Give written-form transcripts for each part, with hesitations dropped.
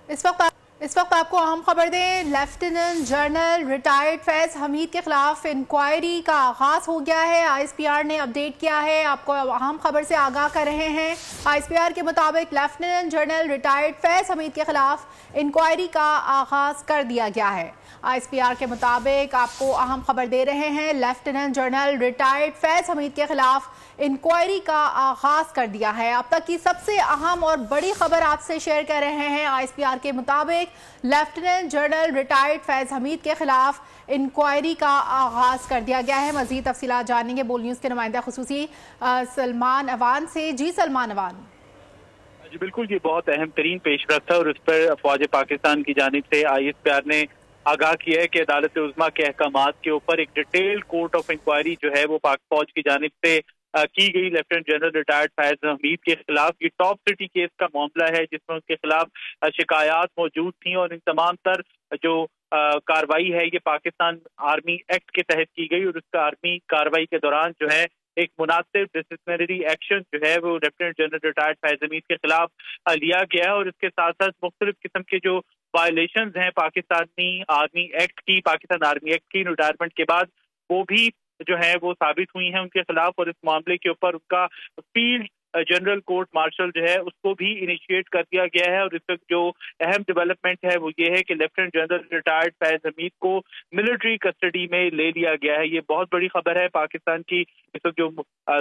इस वक्त आपको अहम खबर दें, lieutenant general retired Faiz Hamid के खिलाफ इंक्वायरी का आगाज हो गया है। आईएसपीआर ने अपडेट किया है, आपको अहम खबर से आगाह कर रहे हैं। आईएसपीआर के मुताबिक lieutenant general retired Faiz Hamid के खिलाफ इंक्वायरी का आगाज कर दिया गया है। आईएसपीआर के मुताबिक आपको अहम खबर दे रहे हैं, lieutenant general retired Faiz Hamid के खिलाफ इंक्वायरी का आगाज कर दिया है। अब तक की सबसे अहम और बड़ी खबर आपसे शेयर कर रहे हैं। आईएसपीआर के मुताबिक lieutenant general retired Faiz Hamid के खिलाफ इंक्वायरी का आगाज कर दिया गया है। मजीद तफसीलात जानेंगे बोल न्यूज़ के नुमाइंदा खुसूसी सलमान अवान से। जी सलमान अवान। जी बिल्कुल, ये बहुत अहम तरीन पेशरफ था और उस पर फौज पाकिस्तान की जानिब से आईएसपीआर ने आगाह किया है कि अदालत उज़्मा के अहकामात के ऊपर एक डिटेल कोर्ट ऑफ इंक्वायरी जो है वो पाक फौज की जानिब से की गई lieutenant general retired Faiz Hamid के खिलाफ। ये टॉप सिटी केस का मामला है जिसमें उनके खिलाफ शिकायत मौजूद थी और इन तमाम तर जो कार्रवाई है ये पाकिस्तान आर्मी एक्ट के तहत की गई और उसका आर्मी कार्रवाई के दौरान जो है एक मुनासिब डिसिप्लिनरी एक्शन जो है वो lieutenant general retired Faiz Hamid के खिलाफ लिया गया है और इसके साथ साथ मुख्तलिफ किस्म के जो वायलेशन हैं पाकिस्तान आर्मी एक्ट की रिटायरमेंट के बाद वो भी जो है वो साबित हुई हैं उनके खिलाफ और इस मामले के ऊपर उनका फील्ड जनरल कोर्ट मार्शल जो है उसको भी इनिशिएट कर दिया गया है। और इस वक्त जो अहम डेवलपमेंट है वो ये है कि lieutenant general retired Faiz Hamid को मिलिट्री कस्टडी में ले लिया गया है। ये बहुत बड़ी खबर है पाकिस्तान की इस वक्त जो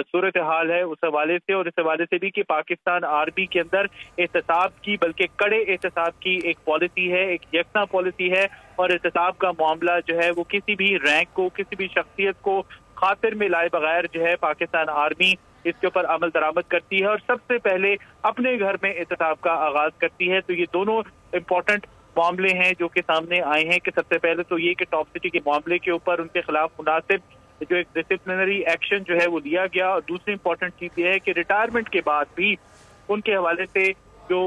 सूरत हाल है उस हवाले से और इस हवाले से भी कि पाकिस्तान आर्मी के अंदर एहतसाब की बल्कि कड़े एहतसाब की एक पॉलिसी है, एक यकसा पॉलिसी है और एहतसाब का मामला जो है वो किसी भी रैंक को किसी भी शख्सियत को खातिर में लाए बगैर जो है पाकिस्तान आर्मी इसके ऊपर अमल दरामद करती है और सबसे पहले अपने घर में एहतसाब का आगाज करती है। तो ये दोनों इम्पोर्टेंट मामले हैं जो कि सामने आए हैं कि सबसे पहले तो ये कि टॉप सिटी के मामले के ऊपर उनके खिलाफ मुनासिब जो एक डिसिप्लिनरी एक्शन जो है वो लिया गया और दूसरी इम्पोर्टेंट चीज ये है कि रिटायरमेंट के बाद भी उनके हवाले से जो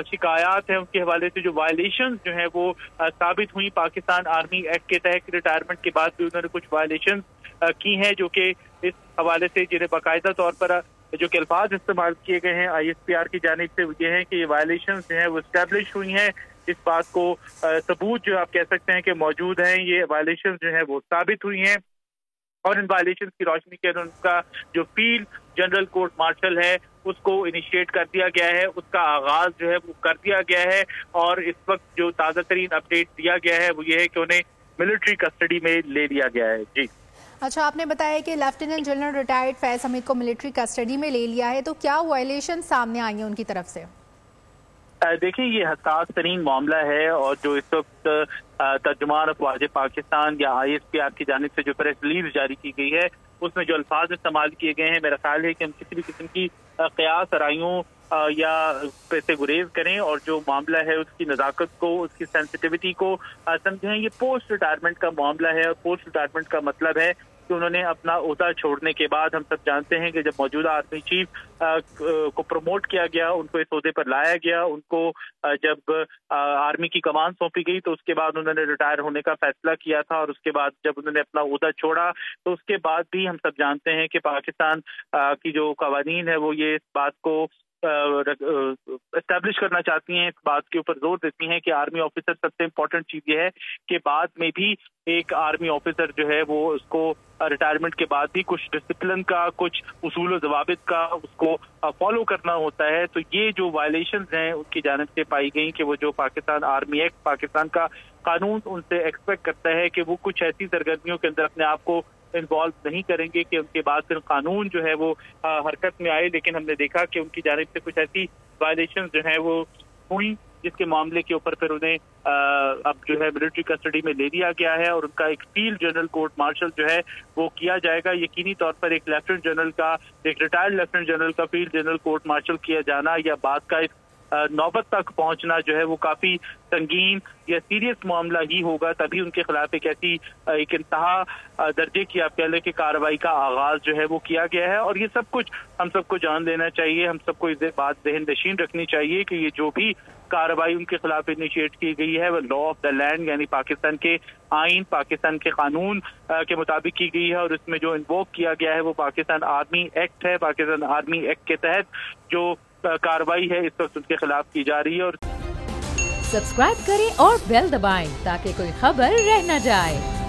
शिकायत है उनके हवाले से जो वायलेशन जो है वो साबित हुई पाकिस्तान आर्मी एक्ट के तहत रिटायरमेंट के बाद भी उन्होंने कुछ वायलेशन की हैं जो कि इस हवाले से जिन्हें बाकायदा तौर पर जो कि अल्फाज इस्तेमाल किए गए हैं आईएसपीआर की जानिब से ये हैं कि ये वायलेशन जो है वो इस्टेब्लिश हुई हैं। इस बात को सबूत जो आप कह सकते हैं कि मौजूद हैं, ये वायलेशन जो है वो साबित हुई हैं और इन वायलेशन की रोशनी के अंदर उनका जो फील्ड जनरल कोर्ट मार्शल है उसको इनिशिएट कर दिया गया है, उसका आगाज जो है वो कर दिया गया है और इस वक्त जो ताज़ा तरीन अपडेट दिया गया है वो ये है कि उन्हें मिलिट्री कस्टडी में ले लिया गया है। जी अच्छा, आपने बताया कि lieutenant general retired Faiz Hamid को मिलिट्री कस्टडी में ले लिया है, तो क्या वायलेशन सामने आई है उनकी तरफ से? देखिए ये हसास तरीन मामला है और जो इस वक्त तर्जुमान अफ़वाज पाकिस्तान या आईएसपीआर की जानिब से जो प्रेस रिलीज जारी की गई है उसमें जो अल्फाज इस्तेमाल किए गए हैं मेरा ख्याल है कि हम किसी भी किस्म की क़यास आराइयों या से गुरेज करें और जो मामला है उसकी नज़ाकत को उसकी सेंसिटिविटी को समझें। ये पोस्ट रिटायरमेंट का मामला है और पोस्ट रिटायरमेंट का मतलब है कि उन्होंने अपना ओहदा छोड़ने के बाद हम सब जानते हैं कि जब मौजूदा आर्मी चीफ को प्रमोट किया गया, उनको इस ओहदे पर लाया गया, उनको जब आर्मी की कमान सौंपी गई तो उसके बाद उन्होंने रिटायर होने का फैसला किया था और उसके बाद जब उन्होंने अपना ओहदा छोड़ा तो उसके बाद भी हम सब जानते हैं कि पाकिस्तान की जो कवानीन है वो ये इस बात को एस्टैब्लिश करना चाहती हैं, इस बात के ऊपर जोर देती हैं कि आर्मी ऑफिसर सबसे इम्पोर्टेंट चीज ये है कि बाद में भी एक आर्मी ऑफिसर जो है वो उसको रिटायरमेंट के बाद भी कुछ डिसिप्लिन का, कुछ उसूल ज़वाबित का उसको फॉलो करना होता है। तो ये जो वायलेशन हैं उनकी जानिब से पाई गई कि वो जो पाकिस्तान आर्मी एक्ट, पाकिस्तान का कानून उनसे एक्सपेक्ट करता है कि वो कुछ ऐसी सरगर्मियों के अंदर अपने आप को इन्वॉल्व नहीं करेंगे कि उनके बाद फिर कानून जो है वो हरकत में आए। लेकिन हमने देखा कि उनकी जानिब से कुछ ऐसी वायलेशन जो है वो हुई जिसके मामले के ऊपर फिर उन्हें अब जो है मिलिट्री कस्टडी में ले लिया गया है और उनका एक फील्ड जनरल कोर्ट मार्शल जो है वो किया जाएगा। यकीनी तौर पर एक लेफ्टिनेंट जनरल का, एक रिटायर्ड लेफ्टिनेंट जनरल का फील्ड जनरल कोर्ट मार्शल किया जाना या बात का एक नौबत तक पहुंचना जो है वो काफी संगीन या सीरियस मामला ही होगा, तभी उनके खिलाफ एक ऐसी एक इंतहा दर्जे की आप कह लें कि कार्रवाई का आगाज जो है वो किया गया है। और ये सब कुछ हम सबको जान लेना चाहिए, हम सबको इस बात ज़हन नशीन रखनी चाहिए कि ये जो भी कार्रवाई उनके खिलाफ इनिशिएट की गई है वो लॉ ऑफ द लैंड यानी पाकिस्तान के आइन, पाकिस्तान के कानून के मुताबिक की गई है और इसमें जो इन्वोक किया गया है वो पाकिस्तान आर्मी एक्ट है। पाकिस्तान आर्मी एक्ट के तहत जो कार्रवाई है इस वक्त उनके खिलाफ की जा रही है। और सब्सक्राइब करें और बेल दबाएं ताकि कोई खबर रह न जाए।